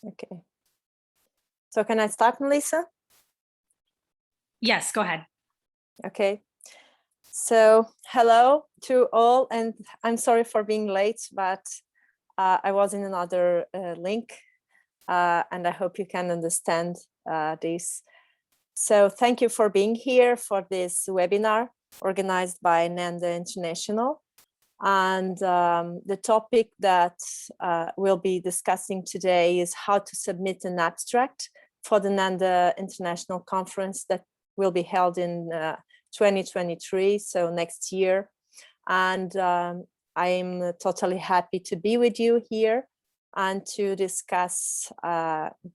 Okay. So can I start, Melissa? Yes, go ahead. Okay. So hello to all, and I'm sorry for being late, but I was in another link, and I hope you can understand this. So thank you for being here for this webinar organized by NANDA International. And the topic that we'll be discussing today is how to submit an abstract for the NANDA International Conference that will be held in 2023, so next year. And I'm totally happy to be with you here and to discuss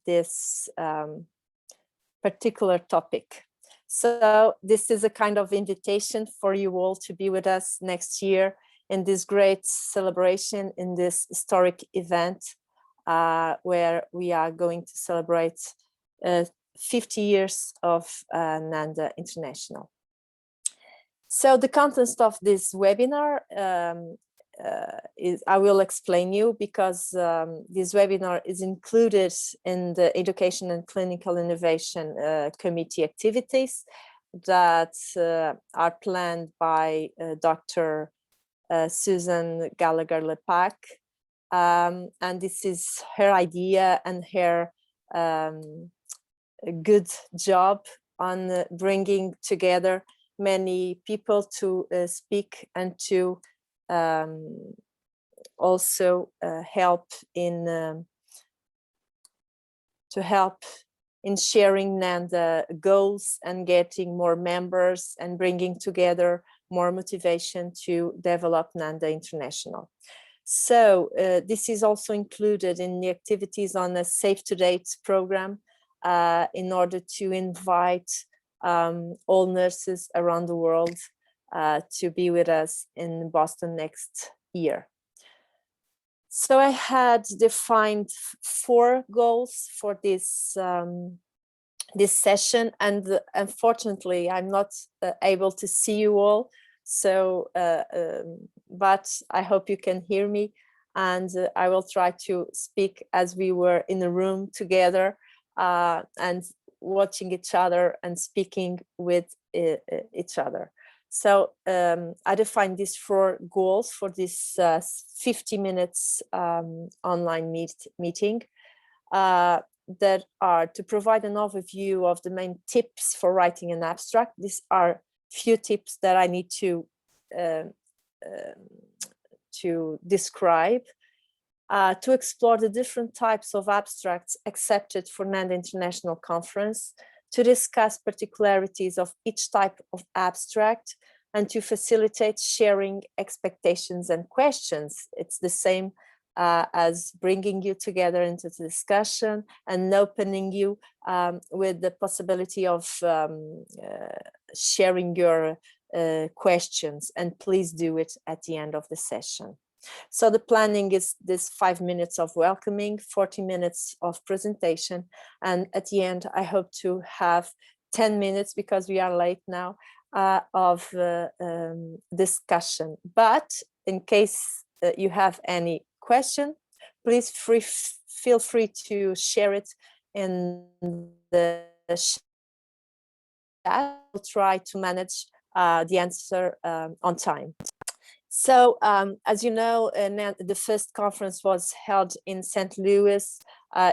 this particular topic. So this is a kind of invitation for you all to be with us next year in this great celebration, in this historic event, where we are going to celebrate 50 years of NANDA International. So the content of this webinar I will explain you, because this webinar is included in the Education and Clinical Innovation Committee activities that are planned by Dr. Susan Gallagher-Lepac. And this is her idea and her good job on bringing together many people to speak and to also help in sharing NANDA goals and getting more members and bringing together more motivation to develop NANDA International. So this is also included in the activities on a Save to Date program in order to invite all nurses around the world to be with us in Boston next year. So I had defined 4 goals for this this session, and unfortunately I'm not able to see you all. So, but I hope you can hear me, and I will try to speak as we were in the room together and watching each other and speaking with each other. So I defined these 4 goals for this 50 minutes online meeting that are to provide an overview of the main tips for writing an abstract. These are few tips that I need to describe, to explore the different types of abstracts accepted for NANDA International Conference, to discuss particularities of each type of abstract, and to facilitate sharing expectations and questions. It's the same as bringing you together into the discussion and opening you with the possibility of sharing your questions, and please do it at the end of the session. So the planning is this 5 minutes of welcoming, 40 minutes of presentation, and at the end I hope to have 10 minutes, because we are late now, of discussion. But in case you have any question, please feel free to share it in the chat. I'll try to manage the answer on time. So as you know, the first conference was held in St. Louis,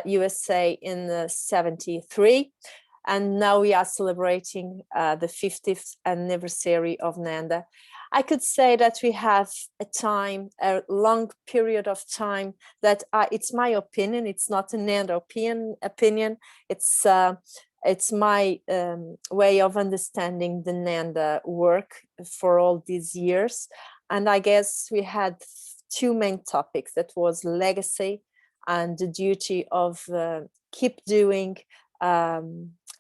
USA in '73. And now we are celebrating the 50th anniversary of NANDA. I could say that we have a long period of time that it's my opinion, it's not a NANDA opinion, it's my way of understanding the NANDA work for all these years. And I guess we had 2 main topics. That was legacy and the duty of keep doing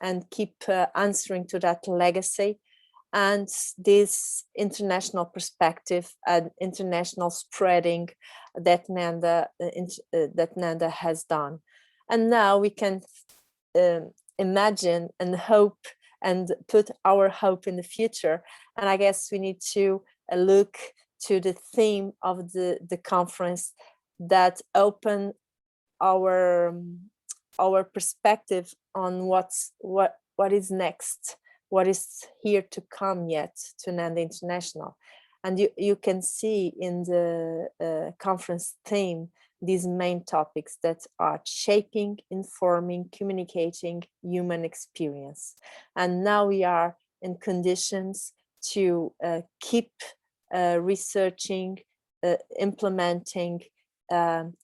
and keep answering to that legacy, and this international perspective and international spreading that NANDA has done. And now we can imagine and hope and put our hope in the future. And I guess we need to look to the theme of the conference that open our our perspective on what is next, what is here to come yet to NANDA International. And you can see in the conference theme these main topics that are shaping, informing, communicating human experience. And now we are in conditions to keep researching, implementing,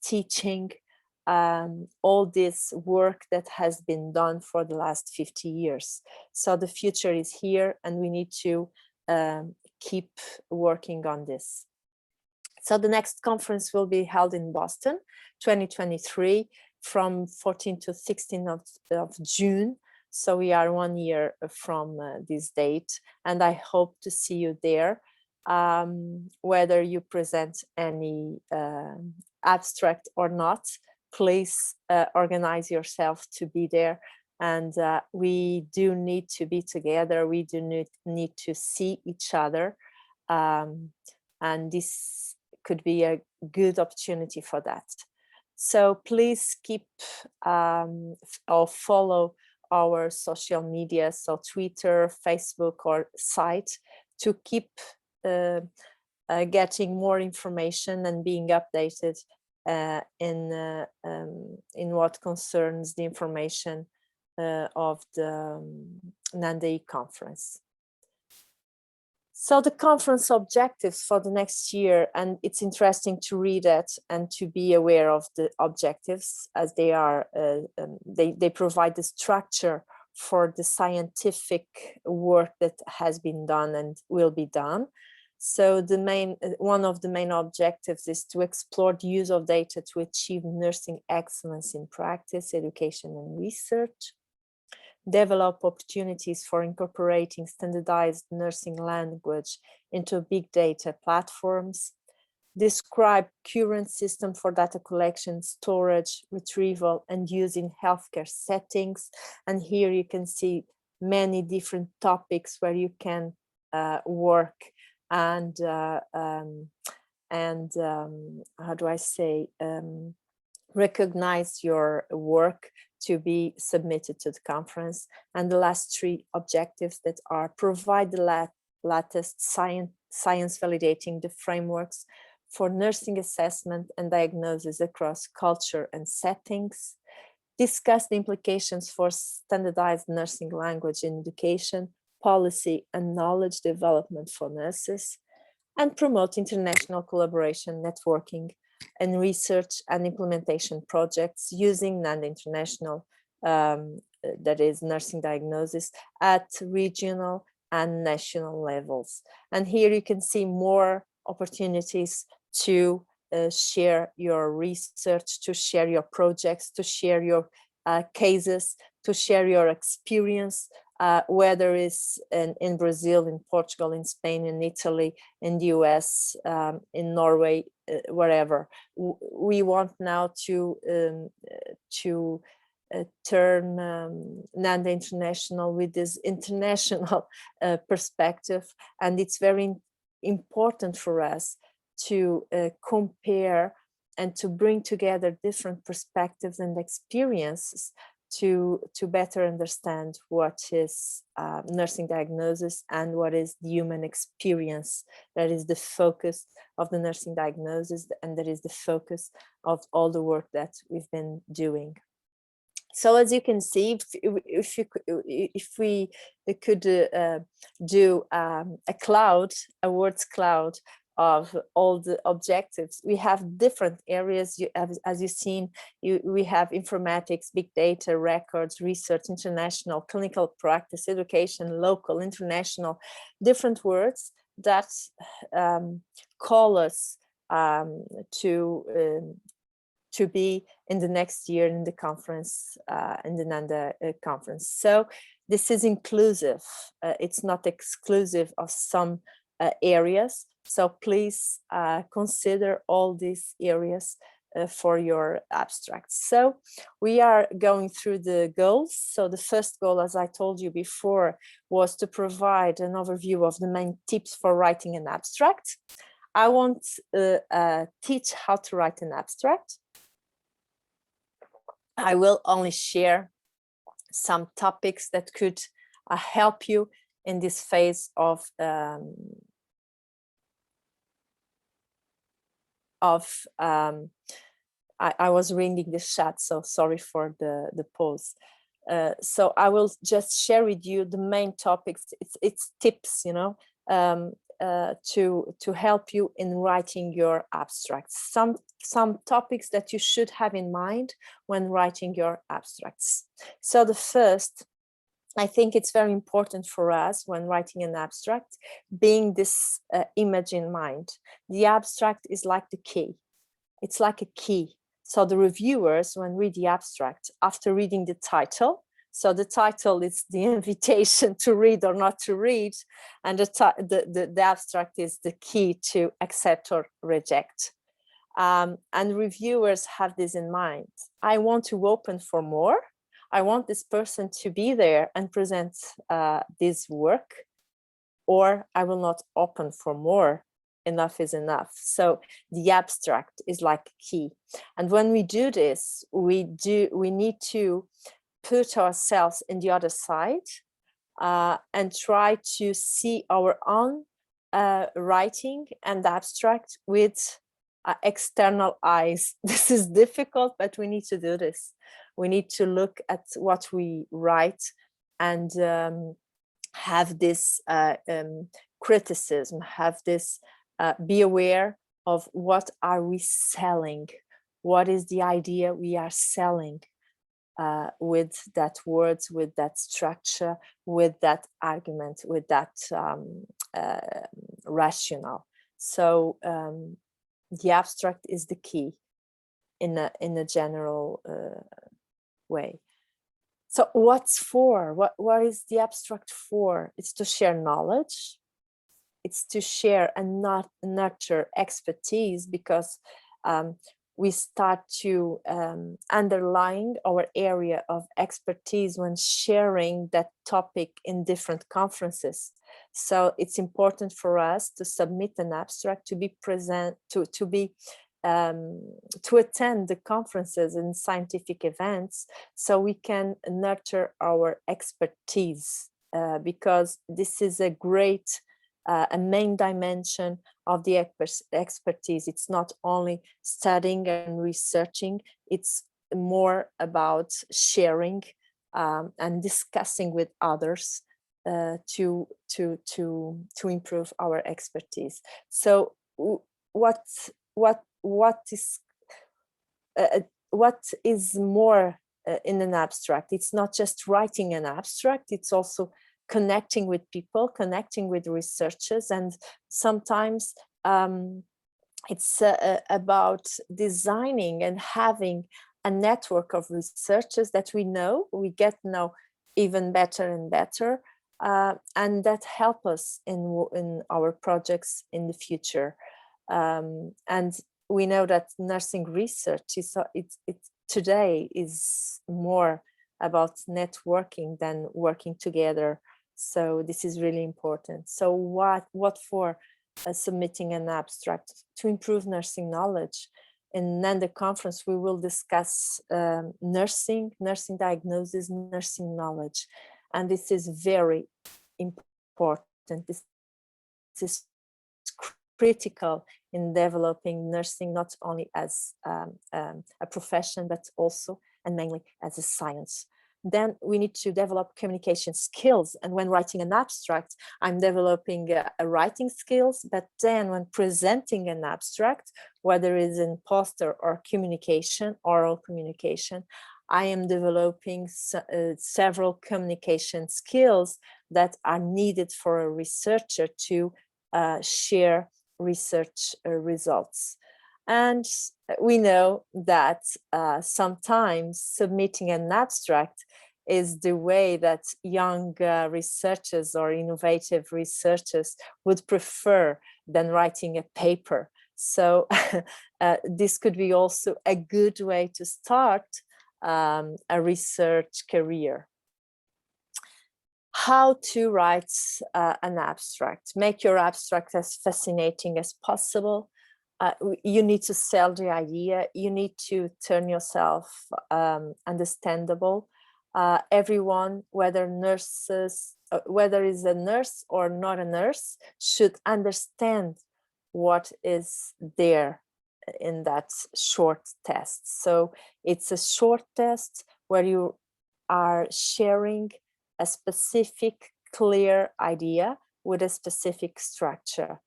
teaching all this work that has been done for the last 50 years. So the future is here, and we need to keep working on this. So the next conference will be held in Boston, 2023, from 14 to 16 of June. So we are 1 year from this date, and I hope to see you there. Whether you present any abstract or not, please organize yourself to be there. And we do need to be together. We do need to see each other. And this could be a good opportunity for that. So please keep or follow our social media, so Twitter, Facebook, or site, to keep getting more information and being updated in what concerns the information of the NANDA-I conference. So the conference objectives for the next year, and it's interesting to read it and to be aware of the objectives, as they are, they provide the structure for the scientific work that has been done and will be done. So one of the main objectives is to explore the use of data to achieve nursing excellence in practice, education, and research. Develop opportunities for incorporating standardized nursing language into big data platforms. Describe current system for data collection, storage, retrieval, and use in healthcare settings. And here you can see many different topics where you can work and how do I say, recognize your work to be submitted to the conference. And the last three objectives that are: provide the latest science validating the frameworks for nursing assessment and diagnosis across culture and settings. Discuss the implications for standardized nursing language in education, policy, and knowledge development for nurses. And promote international collaboration, networking, and research and implementation projects using NANDA International, that is nursing diagnosis, at regional and national levels. And here you can see more opportunities to share your research, to share your projects, to share your cases, to share your experience, whether it's in Brazil, in Portugal, in Spain, in Italy, in the US, in Norway, wherever. We want now to turn NANDA International with this international perspective, and it's very important for us to compare and to bring together different perspectives and experiences to better understand what is nursing diagnosis and what is the human experience. That is the focus of the nursing diagnosis, and that is the focus of all the work that we've been doing. So as you can see, if we could do a words cloud of all the objectives, we have different areas. As you've seen, we have informatics, big data, records, research, international, clinical practice, education, local, international, different words that call us to be in the next year in the conference, in the NANDA conference. So this is inclusive. It's not exclusive of some areas. So please consider all these areas for your abstracts. So we are going through the goals. So the first goal, as I told you before, was to provide an overview of the main tips for writing an abstract. I won't teach how to write an abstract. I will only share some topics that could help you in this phase of I was reading the chat, so sorry for the pause. So I will just share with you the main topics. It's tips, you know, to help you in writing your abstracts. Some topics that you should have in mind when writing your abstracts. So the first, I think it's very important for us when writing an abstract, being this image in mind. The abstract is like the key. It's like a key. So the reviewers, when read the abstract, after reading the title, so the title is the invitation to read or not to read, and the abstract is the key to accept or reject. And reviewers have this in mind. I want to open for more. I want this person to be there and present this work, or I will not open for more. Enough is enough. So the abstract is like key. And when we do this, we need to put ourselves in the other side and try to see our own writing and abstract with external eyes. This is difficult, but we need to do this. We need to look at what we write and have this criticism, have this be aware of what are we selling, what is the idea we are selling with that words, with that structure, with that argument, with that rationale. So the abstract is the key in a general way. So what's for? What is the abstract for? It's to share knowledge. It's to share and not nurture expertise, because we start to underline our area of expertise when sharing that topic in different conferences. So it's important for us to submit an abstract, to be present, to attend the conferences and scientific events, so we can nurture our expertise, because this is a great a main dimension of the expertise. It's not only studying and researching, it's more about sharing and discussing with others to improve our expertise. So what is more in an abstract? It's not just writing an abstract, it's also connecting with people, connecting with researchers, and sometimes it's about designing and having a network of researchers that we get to know even better and better, and that help us in our projects in the future. And we know that nursing research today is more about networking than working together. So this is really important. So what for submitting an abstract? To improve nursing knowledge. In NANDA conference, we will discuss nursing diagnosis, nursing knowledge. And this is very important. This is critical in developing nursing, not only as a profession, but also and mainly as a science. Then we need to develop communication skills. And when writing an abstract, I'm developing a writing skills, but then when presenting an abstract, whether it's in poster or communication, oral communication, I am developing several communication skills that are needed for a researcher to share research results. And we know that sometimes submitting an abstract is the way that young researchers or innovative researchers would prefer than writing a paper. So this could be also a good way to start a research career. How to write an abstract. Make your abstract as fascinating as possible. you need to sell the idea. You need to turn yourself understandable. Everyone, whether nurses, whether is a nurse or not a nurse, should understand what is there in that short test. So it's a short test where you are sharing a specific, clear idea with a specific structure.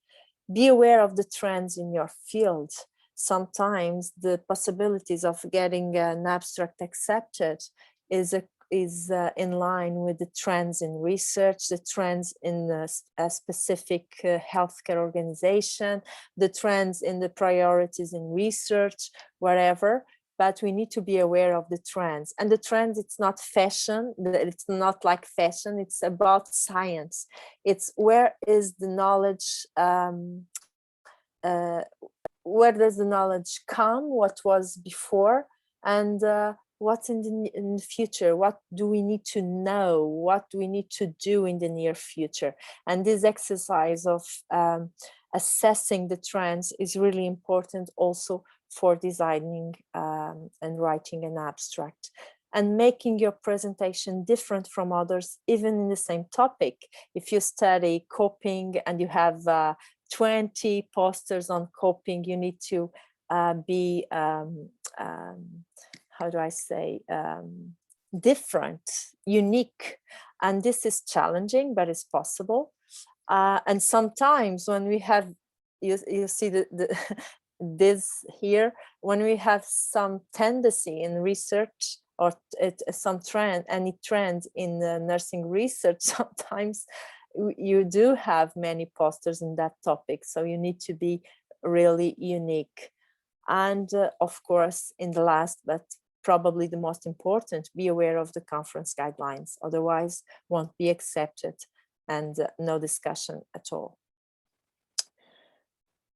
Be aware of the trends in your field. Sometimes the possibilities of getting an abstract accepted is in line with the trends in research, the trends in a specific healthcare organization, the trends in the priorities in research, wherever. But we need to be aware of the trends. And the trends, it's not fashion, it's not like fashion, it's about science. It's where is the knowledge, where does the knowledge come, what was before, and what's in the future, what do we need to know, what do we need to do in the near future. And this exercise of assessing the trends is really important also for designing and writing an abstract, and making your presentation different from others, even in the same topic. If you study coping and you have 20 posters on coping, you need to be, how do I say, different, unique. And this is challenging, but it's possible. And sometimes when we have, you see this here, when we have some tendency in research or some trend, any trend in nursing research, sometimes you do have many posters in that topic. So you need to be really unique. And of course, in the last, but probably the most important, be aware of the conference guidelines, otherwise won't be accepted and no discussion at all.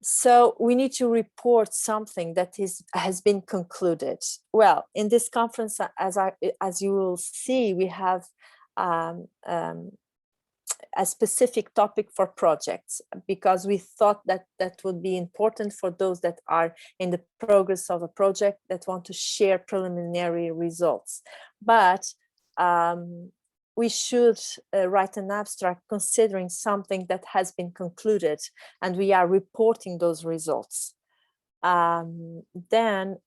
So we need to report something that has been concluded. Well, in this conference, as you will see, we have a specific topic for projects, because we thought that that would be important for those that are in the progress of a project that want to share preliminary results. But we should write an abstract considering something that has been concluded, and we are reporting those results. Then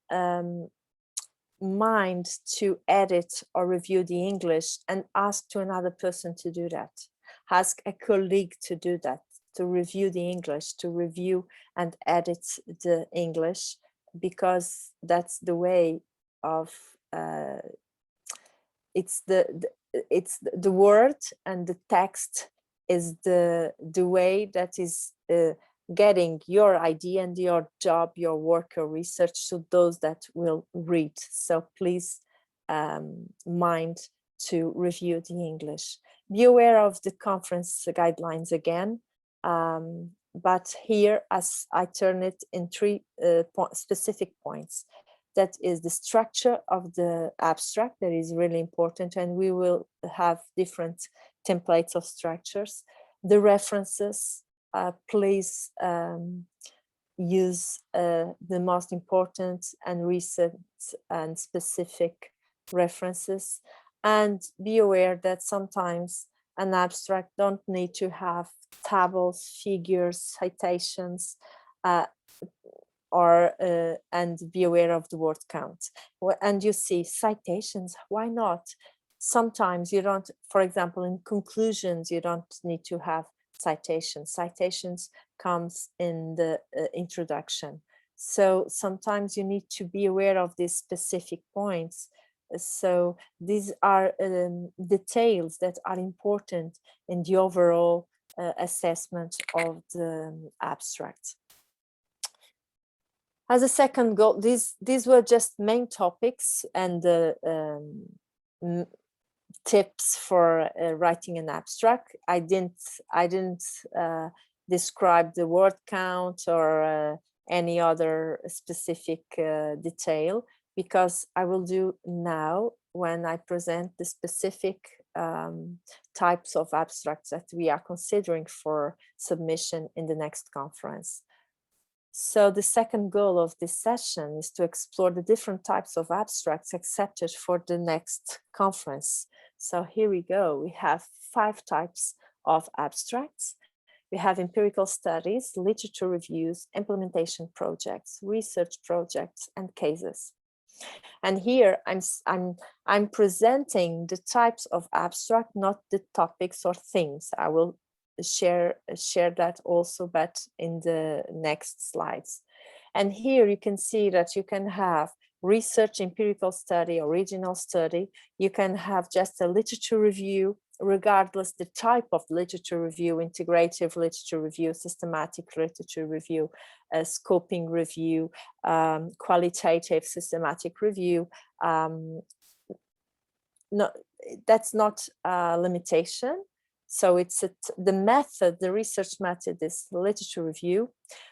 mind to edit or review the English and ask to another person to do that. Ask a colleague to do that, to review the English, to review and edit the English, because that's the way of, it's the word and the text is the way that is getting your idea and your job, your work or research to those that will read. So please mind to review the English. Be aware of the conference guidelines again, but here as I turn it in three specific points. That is the structure of the abstract, that is really important, and we will have different templates of structures. The references, please use the most important and recent and specific references, and be aware that sometimes an abstract don't need to have tables, figures, citations, and be aware of the word count. And you see citations, why not? Sometimes you don't, for example, in conclusions, you don't need to have citations. Citations comes in the introduction. So sometimes you need to be aware of these specific points. So these are details that are important in the overall assessment of the abstract. As a second goal, these were just main topics and tips for writing an abstract. I didn't describe the word count or any other specific detail, because I will do now when I present the specific types of abstracts that we are considering for submission in the next conference. So the second goal of this session is to explore the different types of abstracts accepted for the next conference. So here we go. We have 5 types of abstracts. We have empirical studies, literature reviews, implementation projects, research projects, and cases. And here I'm presenting the types of abstract, not the topics or things. I will share that also, but in the next slides. And here you can see that you can have research, empirical study, original study. You can have just a literature review, regardless the type of literature review, integrative literature review, systematic literature review, scoping review, qualitative systematic review. No, that's not a limitation. So it's the method, the research method is literature review.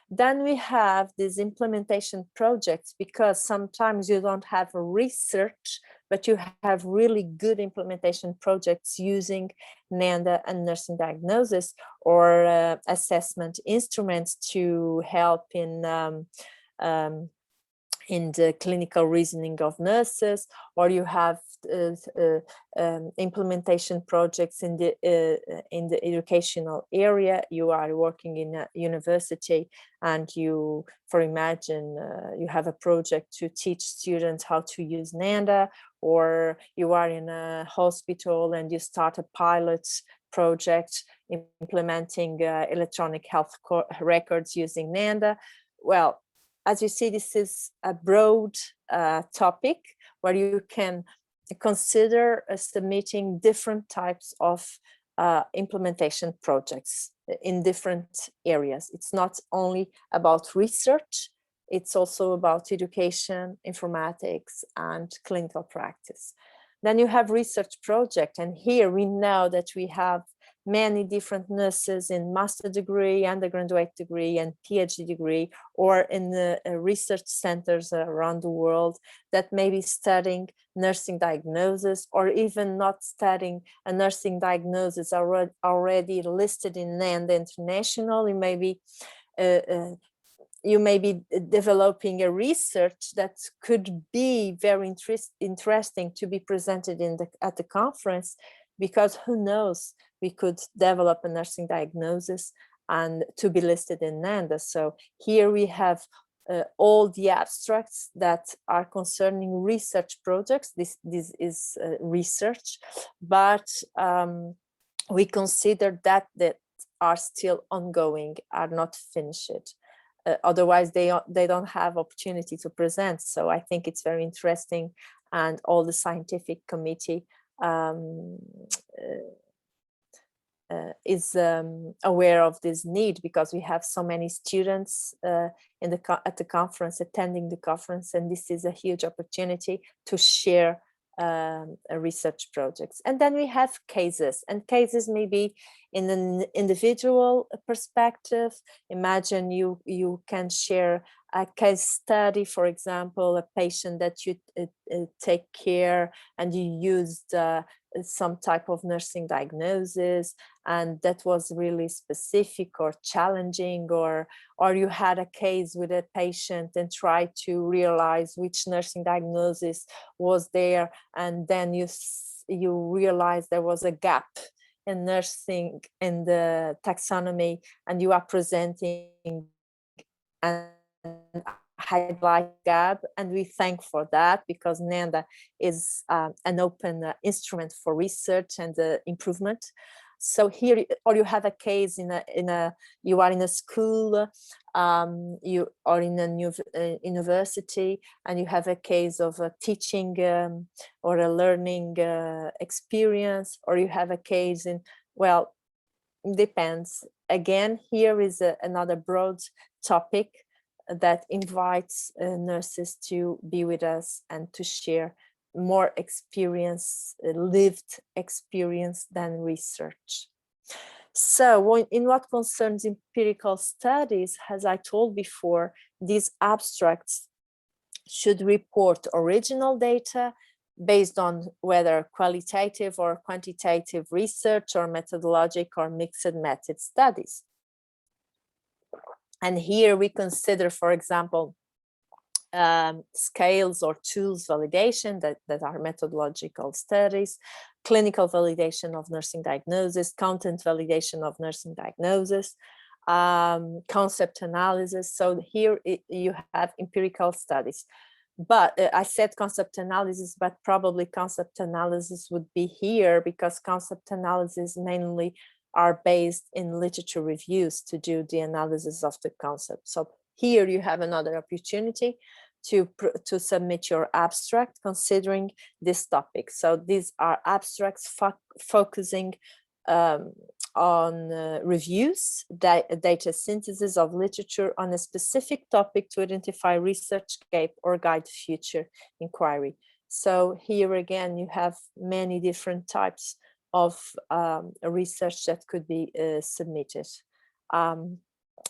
Then we have these implementation projects, because sometimes you don't have a research, but you have really good implementation projects using NANDA and nursing diagnosis, or assessment instruments to help in the clinical reasoning of nurses, or you have implementation projects in the educational area. You are working in a university, and you, for imagine, you have a project to teach students how to use NANDA, or you are in a hospital and you start a pilot project implementing electronic health records using NANDA. Well, as you see, this is a broad topic where you can consider submitting different types of implementation projects in different areas. It's not only about research, it's also about education, informatics, and clinical practice. Then you have research project, and here we know that we have many different nurses in master degree, undergraduate degree, and PhD degree, or in the research centers around the world that may be studying nursing diagnosis, or even not studying a nursing diagnosis already listed in NANDA International. You may be developing a research that could be very interesting to be presented at the conference, because who knows, we could develop a nursing diagnosis and to be listed in NANDA. So here we have all the abstracts that are concerning research projects. This is research, but we consider that are still ongoing, are not finished. Otherwise, they don't have opportunity to present. So I think it's very interesting, and all the scientific committee is aware of this need, because we have so many students at the conference, attending the conference, and this is a huge opportunity to share research projects. And then we have cases, and cases may be in an individual perspective. Imagine you can share a case study, for example, a patient that you take care, and you used some type of nursing diagnosis, and that was really specific or challenging, or you had a case with a patient and tried to realize which nursing diagnosis was there, and then you realize there was a gap in nursing in the taxonomy, and you are presenting and highlight gap, and we thank for that, because NANDA is an open instrument for research and improvement. So here, or you have a case you are in a school, you are in a new university, and you have a case of a teaching or a learning experience, or you have a case in, well, depends. Again, here is another broad topic that invites nurses to be with us and to share more experience, lived experience, than research. So in what concerns empirical studies, as I told before, these abstracts should report original data based on whether qualitative or quantitative research, or methodologic or mixed method studies. And here we consider, for example, scales or tools validation that are methodological studies, clinical validation of nursing diagnosis, content validation of nursing diagnosis, concept analysis. So here you have empirical studies. But I said concept analysis, but probably concept analysis would be here, because concept analysis mainly are based in literature reviews to do the analysis of the concept. So here you have another opportunity to submit your abstract considering this topic. So these are abstracts focusing on reviews, data synthesis of literature on a specific topic to identify research gap or guide future inquiry. So here again, you have many different types of research that could be submitted.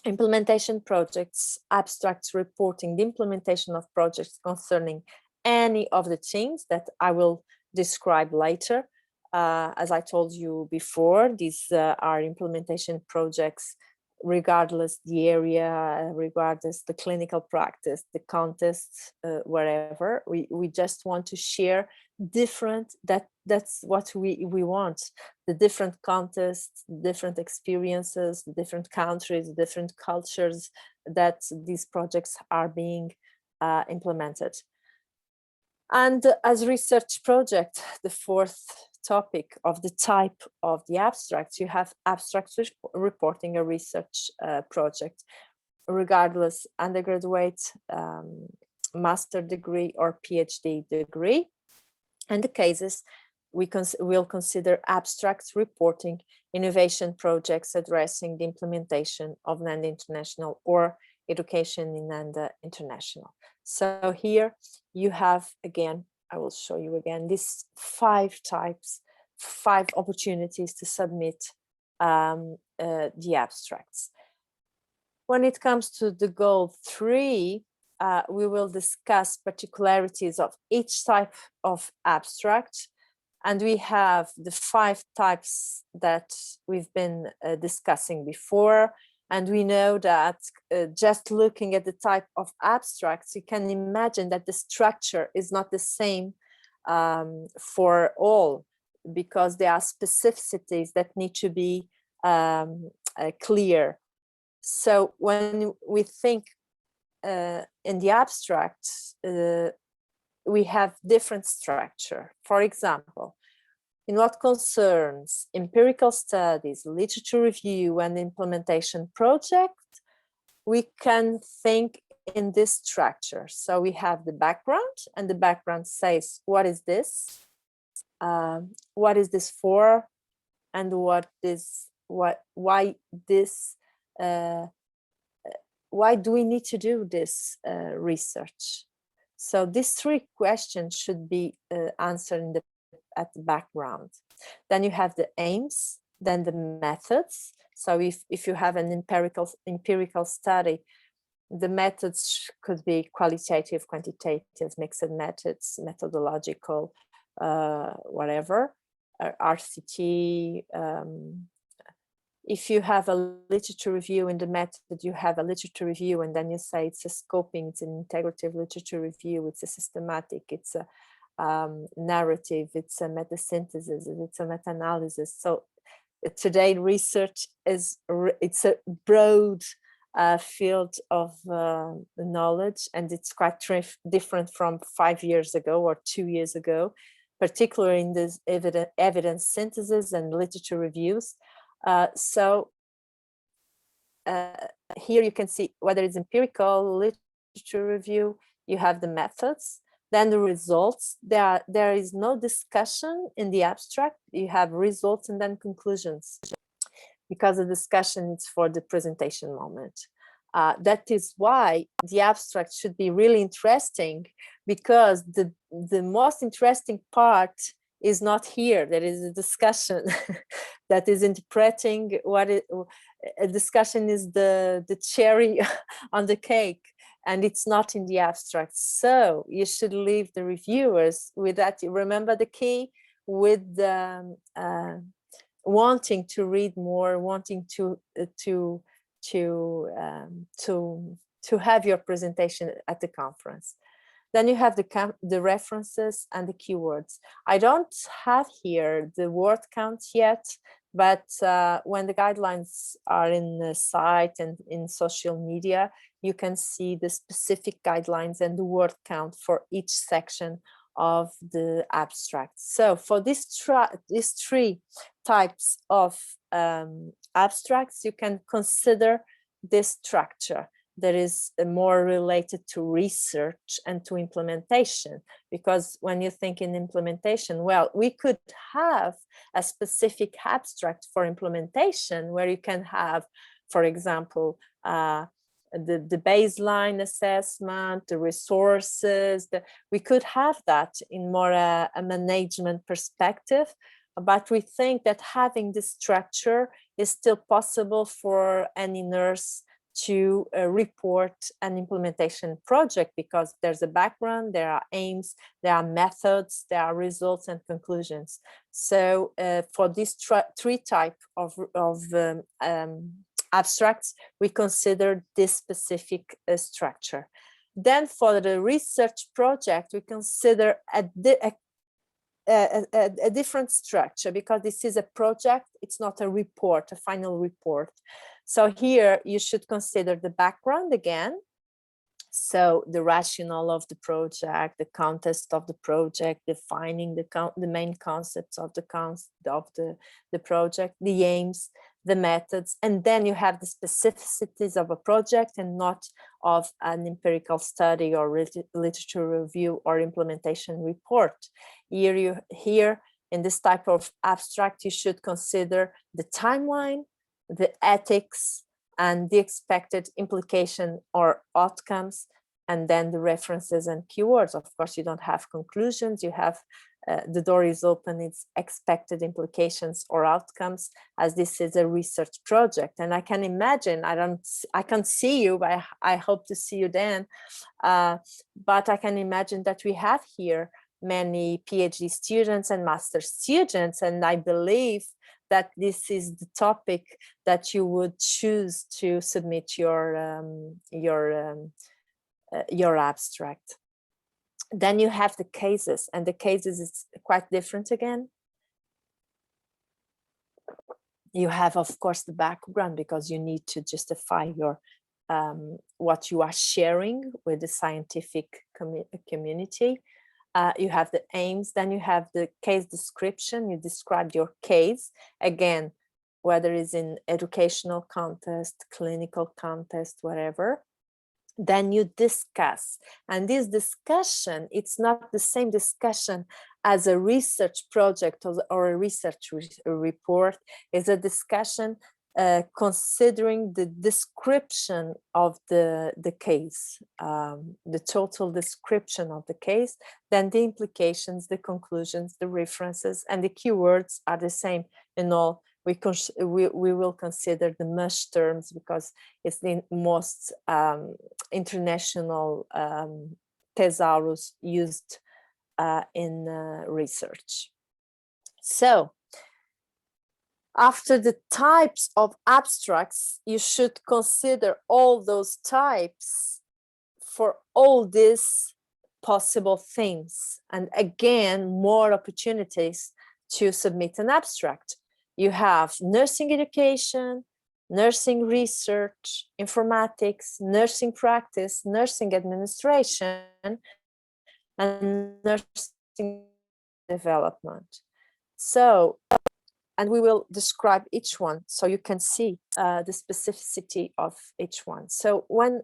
Implementation projects, abstracts reporting the implementation of projects concerning any of the themes that I will describe later. As I told you before, these are implementation projects regardless the area, regardless the clinical practice, the context, wherever. We just want to share different, that's what we want, the different contexts, different experiences, different countries, different cultures that these projects are being implemented. And as research project, the fourth topic of the type of the abstracts, you have abstracts reporting a research project, regardless undergraduate, master degree or PhD degree. And the cases we'll consider abstracts reporting innovation projects addressing the implementation of NANDA International or education in NANDA International. So here you have, again, I will show you again, these 5 types, 5 opportunities to submit the abstracts. When it comes to the goal 3, we will discuss particularities of each type of abstract. And we have the 5 types that we've been discussing before. And we know that just looking at the type of abstracts, you can imagine that the structure is not the same for all, because there are specificities that need to be clear. So when we think in the abstract, we have different structure. For example, in what concerns empirical studies, literature review, and implementation project, we can think in this structure. So we have the background, and the background says, what is this? What is this for? And why this? Why do we need to do this research? So these 3 questions should be answered at the background. Then you have the aims, then the methods. So if you have an empirical study, the methods could be qualitative, quantitative, mixed methods, methodological, whatever, RCT. If you have a literature review in the method, you have a literature review, and then you say it's a scoping, it's an integrative literature review, it's a systematic, it's a narrative, it's a meta-synthesis, it's a meta-analysis. So today research it's a broad field of knowledge, and it's quite different from 5 years ago or 2 years ago, particularly in this evidence synthesis and literature reviews. So here you can see whether it's empirical, literature review, you have the methods, then the results. There is no discussion in the abstract. You have results and then conclusions, because the discussion is for the presentation moment. That is why the abstract should be really interesting, because the most interesting part is not here. There is a discussion that is interpreting what a discussion is the cherry on the cake, and it's not in the abstract. So you should leave the reviewers with that. Remember the key, with the wanting to read more, wanting to to have your presentation at the conference. Then you have the references and the keywords. I don't have here the word count yet, but when the guidelines are in the site and in social media, you can see the specific guidelines and the word count for each section of the abstract. So for these three types of abstracts, you can consider this structure that is more related to research and to implementation. Because when you think in implementation, well, we could have a specific abstract for implementation where you can have, for example, the baseline assessment, the resources. We could have that in more a management perspective, but we think that having this structure is still possible for any nurse to report an implementation project, because there's a background, there are aims, there are methods, there are results and conclusions. So for these three types of abstracts, we consider this specific structure. Then for the research project, we consider a different structure, because this is a project, it's not a report, a final report. So here you should consider the background again. So the rationale of the project, the context of the project, defining the main concepts of the project, the aims, the methods, and then you have the specificities of a project and not of an empirical study or literature review or implementation report. Here in this type of abstract, you should consider the timeline, the ethics, and the expected implication or outcomes, and then the references and keywords. Of course, you don't have conclusions, you have the door is open, it's expected implications or outcomes, as this is a research project. And I can imagine, I can't see you, but I hope to see you then. But I can imagine that we have here many PhD students and master students, and I believe that this is the topic that you would choose to submit your abstract. Then you have the cases, and the cases is quite different again. You have, of course, the background, because you need to justify your what you are sharing with the scientific community. You have the aims, then you have the case description. You describe your case, again, whether it's in educational context, clinical context, whatever. Then you discuss, and this discussion, it's not the same discussion as a research project or a research report. It's a discussion considering the description of the case, the total description of the case, then the implications, the conclusions, the references, and the keywords are the same in all. We will consider the MUSH terms, because it's the most international thesaurus used in research. So after the types of abstracts, you should consider all those types for all these possible things, and again, more opportunities to submit an abstract. You have nursing education, nursing research, informatics, nursing practice, nursing administration, and nursing development. So, and we will describe each one so you can see the specificity of each one. So when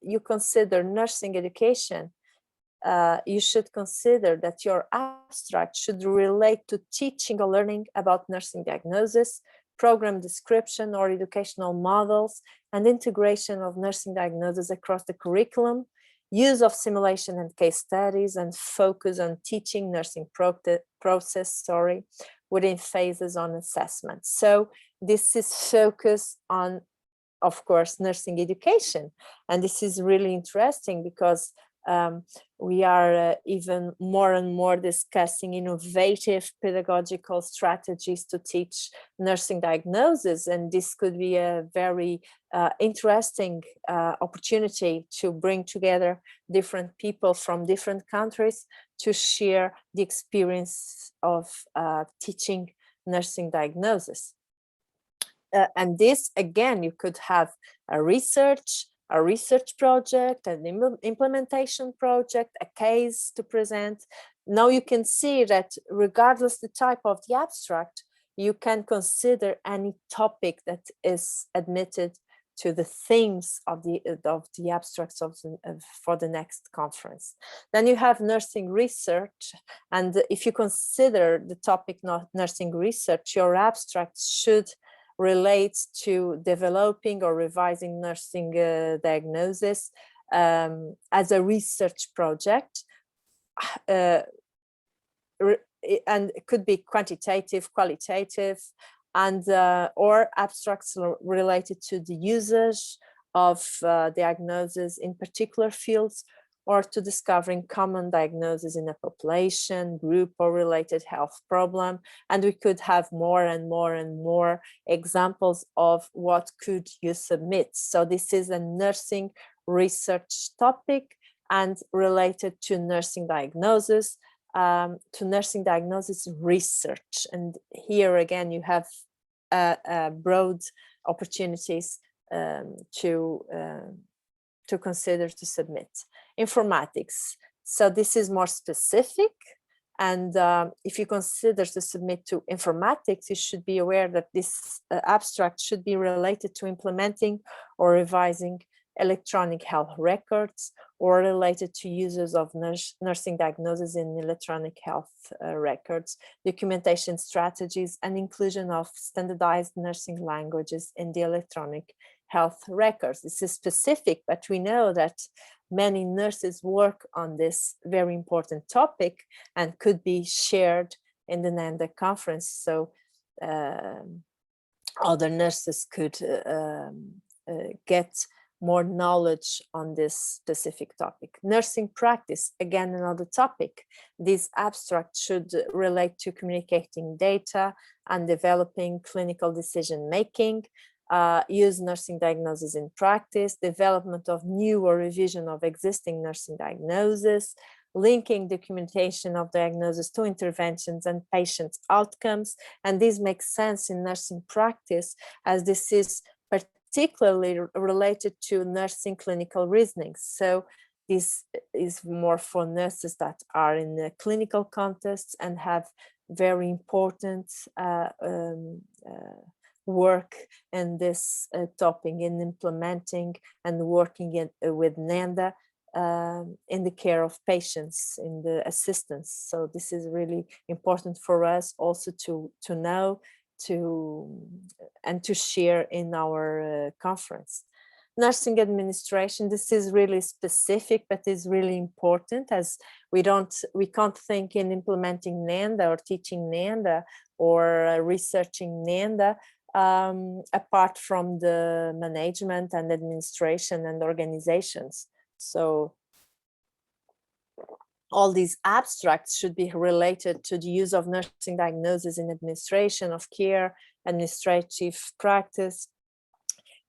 you consider nursing education, you should consider that your abstract should relate to teaching or learning about nursing diagnosis, program description or educational models, and integration of nursing diagnosis across the curriculum, use of simulation and case studies, and focus on teaching nursing process, within phases on assessment. So this is focused on, of course, nursing education. And this is really interesting because We are even more and more discussing innovative pedagogical strategies to teach nursing diagnosis, and this could be a very interesting opportunity to bring together different people from different countries to share the experience of teaching nursing diagnosis. And this, again, you could have a research project, an implementation project, a case to present. Now you can see that regardless the type of the abstract, you can consider any topic that is admitted to the themes of the abstracts for the next conference. Then you have nursing research, and if you consider the topic nursing research, your abstract should relate to developing or revising nursing diagnosis as a research project, and it could be quantitative, qualitative, and or abstracts related to the usage of diagnosis in particular fields, or to discovering common diagnosis in a population, group, or related health problem. And we could have more and more and more examples of what could you submit. So this is a nursing research topic and related to nursing diagnosis, research. And here again, you have broad opportunities to consider to submit. Informatics. So this is more specific. And if you consider to submit to informatics, you should be aware that this abstract should be related to implementing or revising electronic health records, or related to users of nursing diagnosis in electronic health records, documentation strategies, and inclusion of standardized nursing languages in the electronic health records. This is specific, but we know that many nurses work on this very important topic and could be shared in the NANDA conference. So other nurses could get more knowledge on this specific topic. Nursing practice, again, another topic. This abstract should relate to communicating data and developing clinical decision-making, use nursing diagnosis in practice, development of new or revision of existing nursing diagnosis, linking documentation of diagnosis to interventions and patient outcomes. And this makes sense in nursing practice, as this is particularly related to nursing clinical reasoning. So this is more for nurses that are in the clinical context and have very important work in this topic, in implementing and working with NANDA in the care of patients, in the assistance. So this is really important for us also to know and to share in our conference. Nursing administration, this is really specific, but is really important, as we can't think in implementing NANDA or teaching NANDA or researching NANDA apart from the management and administration and organizations. So all these abstracts should be related to the use of nursing diagnosis in administration of care, administrative practice.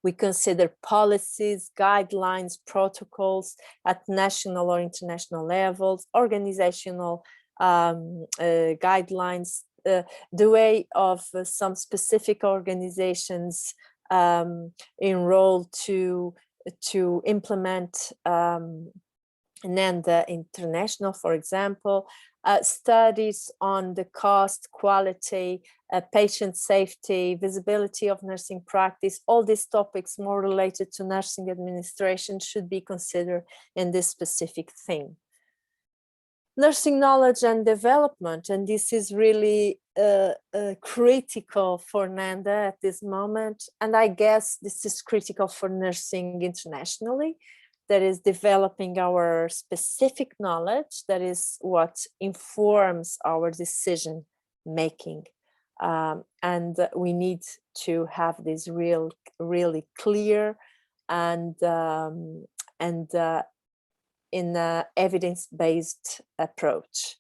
We consider policies, guidelines, protocols at national or international levels, organizational guidelines, the way of some specific organizations enrolled to implement NANDA International, for example, studies on the cost, quality, patient safety, visibility of nursing practice. All these topics more related to nursing administration should be considered in this specific theme. Nursing knowledge and development, and this is really critical for NANDA at this moment, and I guess this is critical for nursing internationally. That is developing our specific knowledge. That is what informs our decision making. And we need to have this really clear and in an evidence-based approach.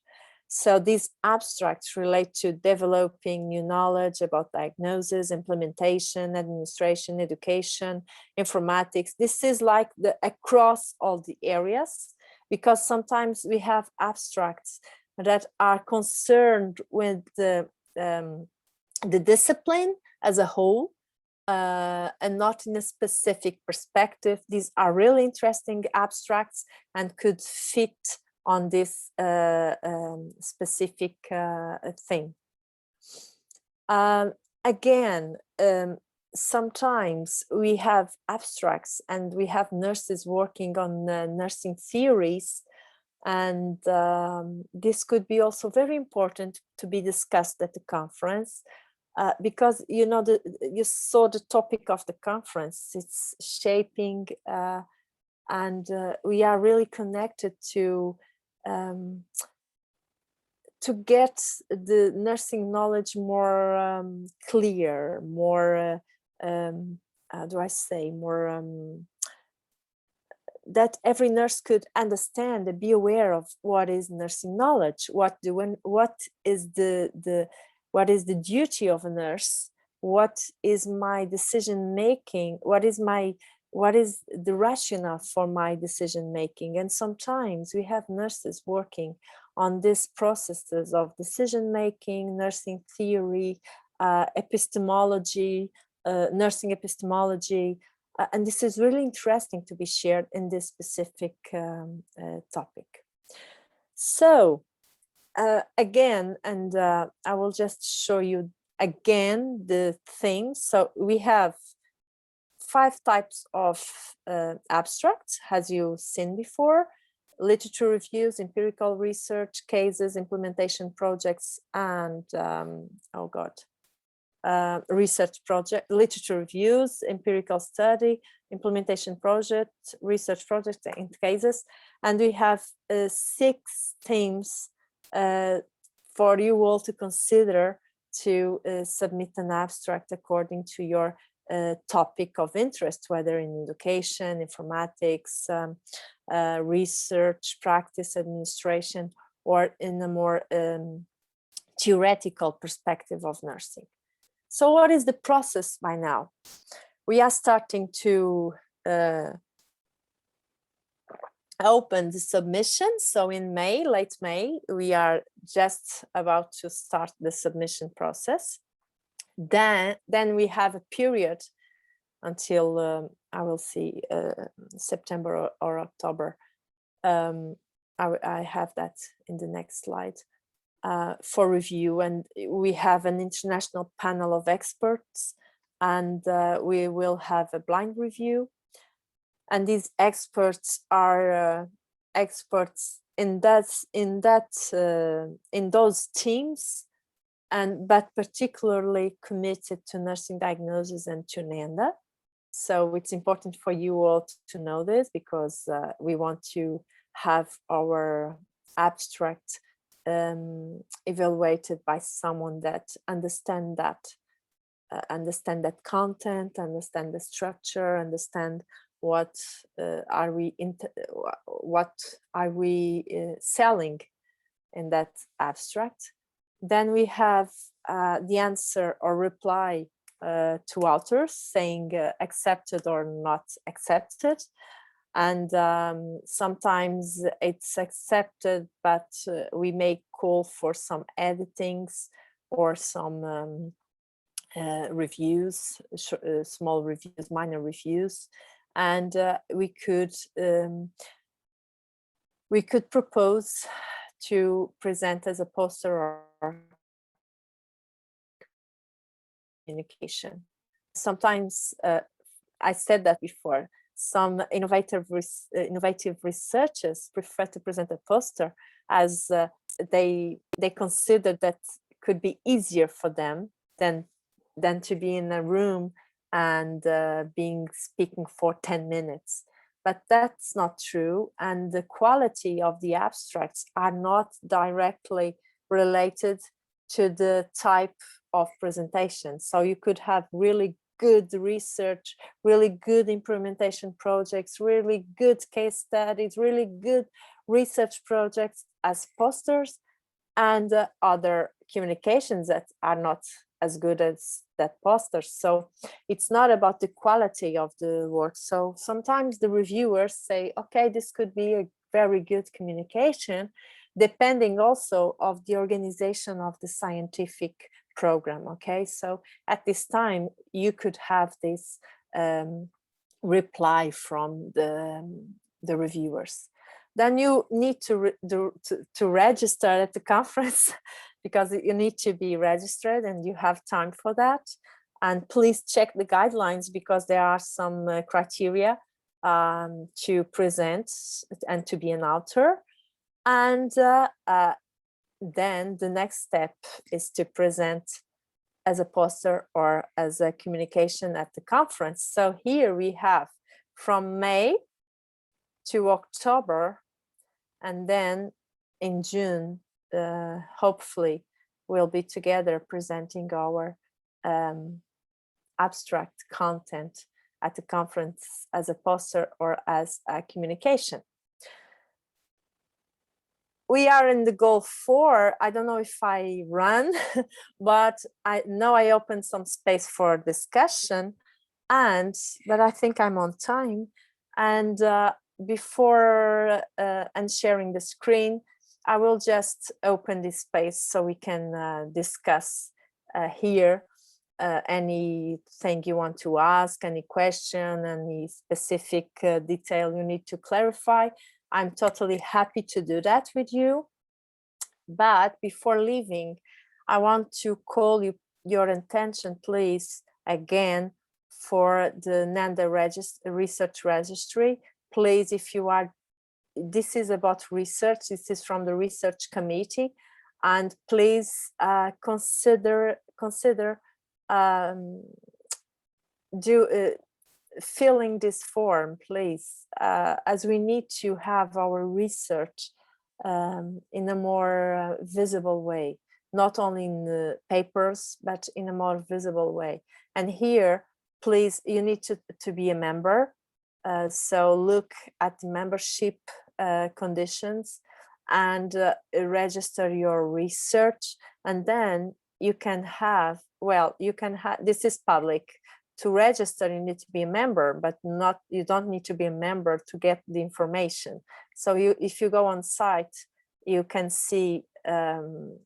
So these abstracts relate to developing new knowledge about diagnosis, implementation, administration, education, informatics. This is like across all the areas, because sometimes we have abstracts that are concerned with the discipline as a whole, and not in a specific perspective. These are really interesting abstracts and could fit on this specific thing. Again, sometimes we have abstracts and we have nurses working on nursing theories, and this could be also very important to be discussed at the conference, because you know, you saw the topic of the conference. It's shaping, and we are really connected to get the nursing knowledge more clear, more how do I say, more that every nurse could understand and be aware of what is nursing knowledge, what is the duty of a nurse, what is my decision making, what is the rationale for my decision making. And sometimes we have nurses working on these processes of decision making, nursing theory, epistemology, nursing epistemology, and this is really interesting to be shared in this specific topic. So again, and I will just show you again the things. So we have 5 types of abstracts, as you've seen before: literature reviews, empirical research, cases, implementation projects, and research project, literature reviews, empirical study, implementation project, research project, and cases. And we have 6 themes for you all to consider to submit an abstract according to your topic of interest, whether in education, informatics, research, practice, administration, or in a more theoretical perspective of nursing. So what is the process by now? We are starting to open the submission. So in May, late May, we are just about to start the submission process. Then we have a period until I will see September or October. I have that in the next slide. For review, and we have an international panel of experts, and we will have a blind review, and these experts are experts in those teams, but particularly committed to nursing diagnosis and to NANDA. So it's important for you all to know this, because we want to have our abstract evaluated by someone that understand that content, understand the structure, understand what are we selling in that abstract. Then we have the answer or reply to authors saying accepted or not accepted. And sometimes it's accepted, but we may call for some editings or some reviews, small reviews, minor reviews, and we could propose to present as a poster or communication. Sometimes I said that before. Some innovative researchers prefer to present a poster, as they consider that could be easier for them than to be in a room and speaking for 10 minutes. But that's not true, and the quality of the abstracts are not directly related to the type of presentation. So you could have really good research, really good implementation projects, really good case studies, really good research projects as posters, and other communications that are not as good as that posters. So it's not about the quality of the work. So sometimes the reviewers say, okay, this could be a very good communication, depending also of the organization of the scientific program. Okay, so at this time you could have this reply from the reviewers. Then you need to register at the conference because you need to be registered and you have time for that. And please check the guidelines because there are some criteria to present and to be an author. And then the next step is to present as a poster or as a communication at the conference. So here we have from May to October, and then in June, hopefully we'll be together presenting our abstract content at the conference as a poster or as a communication. We are in the goal 4. I don't know if I run, but I know I opened some space for discussion, but I think I'm on time. And before and sharing the screen, I will just open this space so we can discuss here anything you want to ask, any question, any specific detail you need to clarify. I'm totally happy to do that with you. But before leaving, I want to call your attention, please, again, for the NANDA research registry. Please, if you are, this is about research, this is from the research committee, and please consider filling this form, please, as we need to have our research in a more visible way, not only in the papers, but in a more visible way. And here, please, you need to be a member. So look at the membership conditions and register your research. And then you can have, this is public. To register, you need to be a member, but you don't need to be a member to get the information. So if you go on site, you can see, you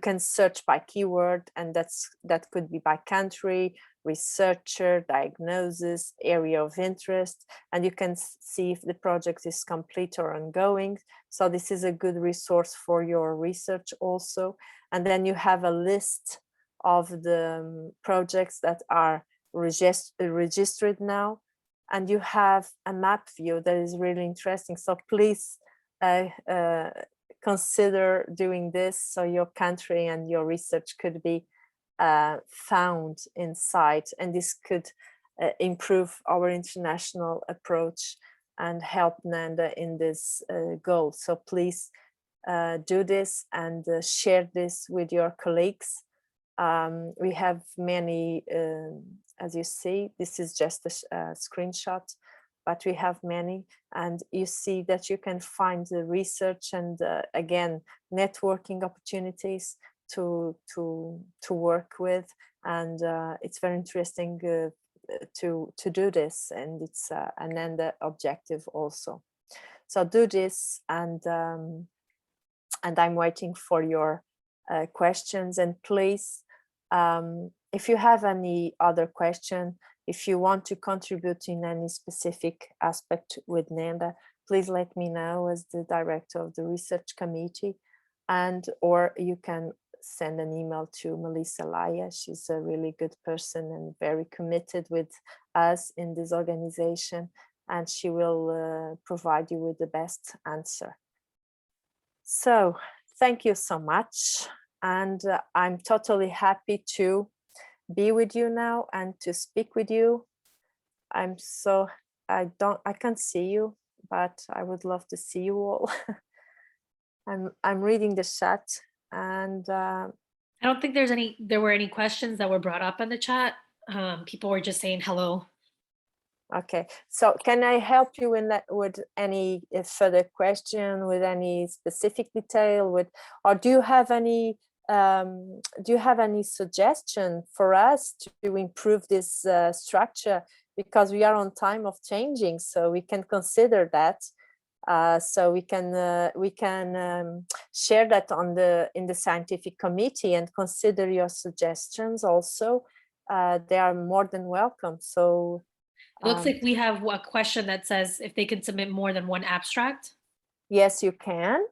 can search by keyword, and that could be by country, researcher, diagnosis, area of interest, and you can see if the project is complete or ongoing. So this is a good resource for your research also. And then you have a list of the projects that are registered now, and you have a map view that is really interesting. So please consider doing this so your country and your research could be found inside, and this could improve our international approach and help NANDA in this goal. So please do this and share this with your colleagues. We have many, as you see, this is just a screenshot, but we have many, and you see that you can find the research and again, networking opportunities to work with, and it's very interesting to do this, and it's an NANDA objective also. So do this, and I'm waiting for your questions. And please, if you have any other question, if you want to contribute in any specific aspect with NANDA, please let me know as the director of the research committee, or you can send an email to Melissa Laya. She's a really good person and very committed with us in this organization, and she will provide you with the best answer. So thank you so much. And I'm totally happy to be with you now and to speak with you. I can't see you, but I would love to see you all. I'm reading the chat, and I don't think there were any questions that were brought up in the chat. People were just saying hello. Okay, so can I help you in that with any further question, with any specific detail, or do you have any suggestion for us to improve this structure? Because we are on time of changing, so we can consider that. So we can share that in the scientific committee and consider your suggestions also. They are more than welcome. So It looks like we have a question that says if they can submit more than one abstract. yes, you can.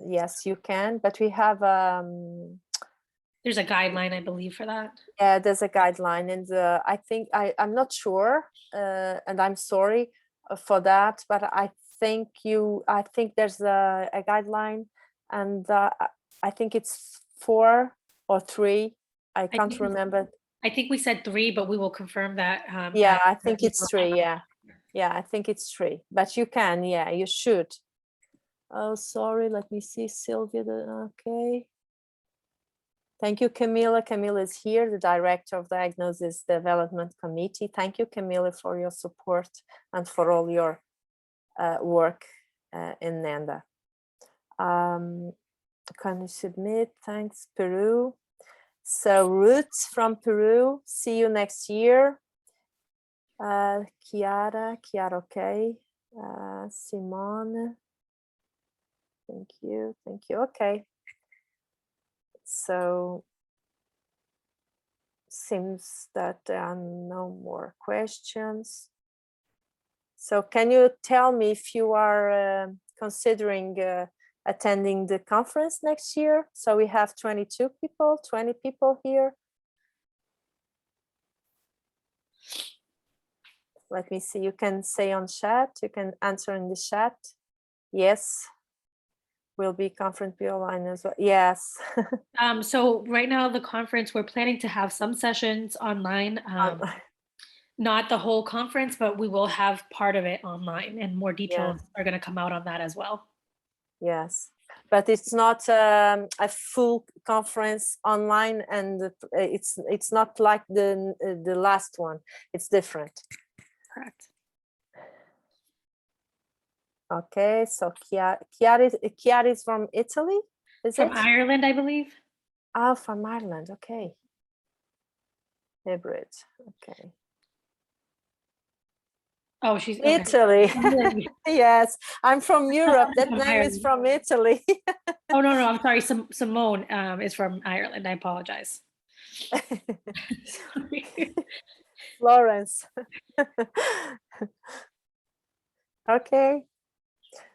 Yes, you can, but we have there's a guideline, I believe, for that. Yeah, there's a guideline, and I think I'm not sure, and I'm sorry for that, but I think there's a guideline, and I think it's 4 or 3. I can't remember. I think we said 3, but we will confirm that. Yeah, I think it's 3. Yeah, I think it's 3. But you can, yeah, you should. Oh, sorry. Let me see, Sylvia. Okay. Thank you, Camila. Camila is here, the Director of Diagnosis Development Committee. Thank you, Camila, for your support and for all your work in NANDA. Can you submit? Thanks, Peru. So Ruth from Peru, see you next year. Chiara, okay. Simone, thank you. Okay. So seems that there are no more questions. So can you tell me if you are considering attending the conference next year? So we have 20 people here. Let me see, you can say on chat, you can answer in the chat. Yes, will be conference be online as well. Yes. So right now the conference, we're planning to have some sessions online. Not the whole conference, but we will have part of it online, and more details are going to come out on that as well. Yes, but it's not a full conference online, and it's not like the last one. It's different. Correct. Okay, so Chiara is from Italy, is from Ireland, I believe. Oh, from Ireland. Okay. Hybrid. Okay. Oh, she's Italy. Okay. Yes, I'm from Europe. That name Ireland. Is from Italy. Oh no, I'm sorry. Simone is from Ireland. I apologize. Florence. Okay.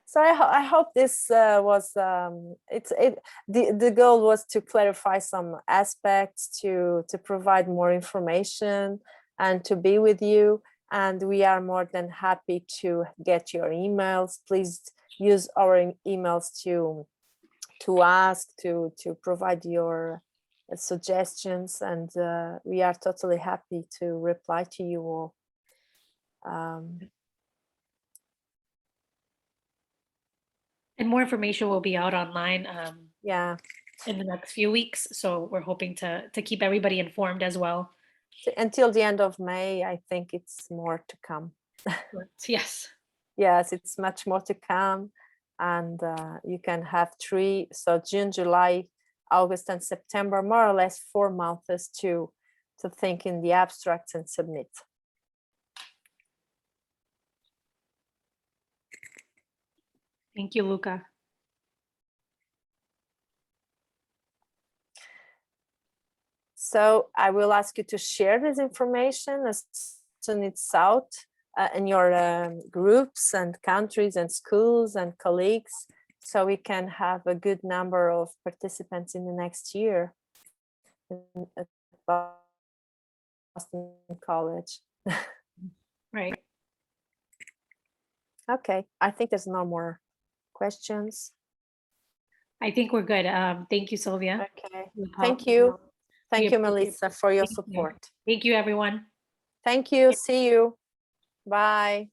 So I hope this was the goal was to clarify some aspects, to provide more information, and to be with you. And we are more than happy to get your emails. Please use our emails to ask, to provide your suggestions, and we are totally happy to reply to you all. And more information will be out online yeah, in the next few weeks. So we're hoping to keep everybody informed as well. Until the end of May, I think it's more to come. Yes. Yes, it's much more to come. And you can have 3, so June, July, August, and September, more or less 4 months to think in the abstracts and submit. Thank you, Luca. So I will ask you to share this information as soon as it's out in your groups and countries and schools and colleagues, so we can have a good number of participants in the next year at Boston College. Right. Okay, I think there's no more questions. I think we're good. Thank you, Sylvia. Okay, thank you. Thank you, Melissa, for your Thank support. you. Thank you, everyone. Thank you. See you. Bye.